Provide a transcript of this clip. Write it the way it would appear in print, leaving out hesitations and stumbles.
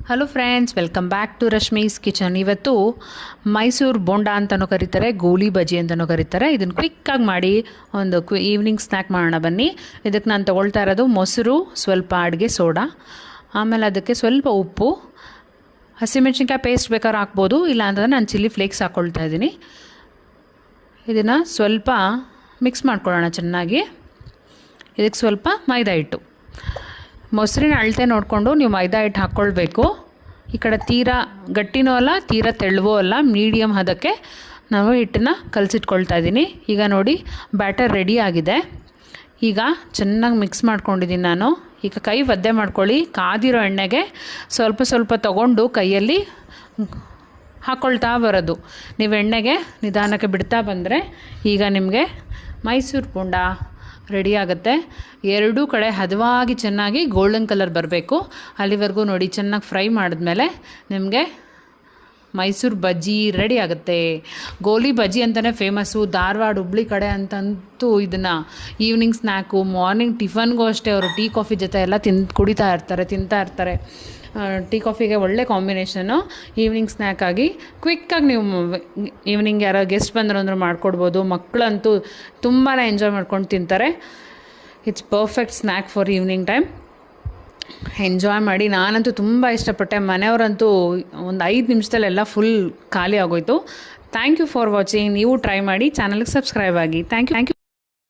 Hello friends, welcome back to Rashmi's kitchen. ಇವತ್ತು ಮೈಸೂರು ಬೋಂಡಾ ಅಂತಲೂ ಕರೀತಾರೆ, ಗೋಲಿ ಬಜ್ಜಿ ಅಂತಲೂ ಕರೀತಾರೆ. ಇದನ್ನು ಕ್ವಿಕ್ಕಾಗಿ ಮಾಡಿ ಒಂದು ಈವ್ನಿಂಗ್ ಸ್ನ್ಯಾಕ್ ಮಾಡೋಣ ಬನ್ನಿ. ಇದಕ್ಕೆ ನಾನು ತೊಗೊಳ್ತಾ ಇರೋದು ಮೊಸರು, ಸ್ವಲ್ಪ ಅಡುಗೆ ಸೋಡಾ, ಆಮೇಲೆ ಅದಕ್ಕೆ ಸ್ವಲ್ಪ ಉಪ್ಪು, ಹಸಿಮೆಣ್ಸಿನ್ಕಾಯಿ ಪೇಸ್ಟ್ ಬೇಕಾದ್ರೆ ಹಾಕ್ಬೋದು, ಇಲ್ಲಾಂತಂದರೆ ನಾನು ಚಿಲ್ಲಿ ಫ್ಲೇಕ್ಸ್ ಹಾಕ್ಕೊಳ್ತಾ ಇದ್ದೀನಿ. ಇದನ್ನು ಸ್ವಲ್ಪ ಮಿಕ್ಸ್ ಮಾಡ್ಕೊಳ್ಳೋಣ ಚೆನ್ನಾಗಿ. ಇದಕ್ಕೆ ಸ್ವಲ್ಪ ಮೈದಾ ಹಿಟ್ಟು, ಮೊಸರಿನ ಅಳತೆ ನೋಡಿಕೊಂಡು ನೀವು ಮೈದಾ ಹಿಟ್ಟು ಹಾಕ್ಕೊಳ್ಬೇಕು. ಈ ಕಡೆ ತೀರಾ ಗಟ್ಟಿನೂ ಅಲ್ಲ, ತೀರಾ ತೆಳುವೂ ಅಲ್ಲ, ಮೀಡಿಯಮ್ ಹದಕ್ಕೆ ನಾವು ಹಿಟ್ಟನ್ನು ಕಲಸಿಟ್ಕೊಳ್ತಾ ಇದ್ದೀನಿ. ಈಗ ನೋಡಿ ಬ್ಯಾಟರ್ ರೆಡಿ ಆಗಿದೆ. ಈಗ ಚೆನ್ನಾಗಿ ಮಿಕ್ಸ್ ಮಾಡ್ಕೊಂಡಿದ್ದೀನಿ ನಾನು. ಈಗ ಕೈ ಒದ್ದೆ ಮಾಡ್ಕೊಳ್ಳಿ. ಕಾದಿರೋ ಎಣ್ಣೆಗೆ ಸ್ವಲ್ಪ ಸ್ವಲ್ಪ ತೊಗೊಂಡು ಕೈಯಲ್ಲಿ ಹಾಕ್ಕೊಳ್ತಾ ಬರೋದು. ನೀವು ಎಣ್ಣೆಗೆ ನಿಧಾನಕ್ಕೆ ಬಿಡ್ತಾ ಬಂದರೆ ಈಗ ನಿಮಗೆ ಮೈಸೂರು ಬೋಂಡಾ ರೆಡಿ ಆಗುತ್ತೆ. ಎರಡೂ ಕಡೆ ಹದವಾಗಿ ಚೆನ್ನಾಗಿ ಗೋಲ್ಡನ್ ಕಲರ್ ಬರಬೇಕು. ಅಲ್ಲಿವರೆಗೂ ನೋಡಿ ಚೆನ್ನಾಗಿ ಫ್ರೈ ಮಾಡಿದ್ಮೇಲೆ ನಿಮಗೆ ಮೈಸೂರು ಬಜ್ಜಿ ರೆಡಿ ಆಗುತ್ತೆ. ಗೋಲಿ ಬಜ್ಜಿ ಅಂತಲೇ ಫೇಮಸ್ಸು. ಧಾರವಾಡ, ಹುಬ್ಳಿ ಕಡೆ ಅಂತಂತೂ ಇದನ್ನು ಈವ್ನಿಂಗ್ ಸ್ನ್ಯಾಕು, ಮಾರ್ನಿಂಗ್ ಟಿಫನ್ಗೂ ಅಷ್ಟೇ ಅವರು ಟೀ ಕಾಫಿ ಜೊತೆ ಎಲ್ಲ ತಿಂತಾ ಇರ್ತಾರೆ. ಟೀ ಕಾಫಿಗೆ ಒಳ್ಳೆ ಕಾಂಬಿನೇಷನ್ನು. ಈವ್ನಿಂಗ್ ಸ್ನ್ಯಾಕ್ ಆಗಿ ಕ್ವಿಕ್ಕಾಗಿ ನೀವು ಈವ್ನಿಂಗ್ ಯಾರೋ ಗೆಸ್ಟ್ ಬಂದರು ಅಂದರೂ ಮಾಡಿಕೊಡ್ಬೋದು. ಮಕ್ಕಳಂತೂ ತುಂಬಾ ಎಂಜಾಯ್ ಮಾಡ್ಕೊಂಡು ತಿಂತಾರೆ. It's perfect snack for evening time. Enjoy ಮಾಡಿ. ನಾನಂತೂ ತುಂಬ ಇಷ್ಟಪಟ್ಟೆ. ಮನೆಯವರಂತೂ ಒಂದು 5 ನಿಮಿಷದಲ್ಲೆಲ್ಲ ಫುಲ್ ಖಾಲಿ ಆಗೋಯ್ತು. Thank you for watching. ನೀವು ಟ್ರೈ ಮಾಡಿ, ಚಾನಲ್ಗೆ ಸಬ್ಸ್ಕ್ರೈಬ್ ಆಗಿ. Thank you.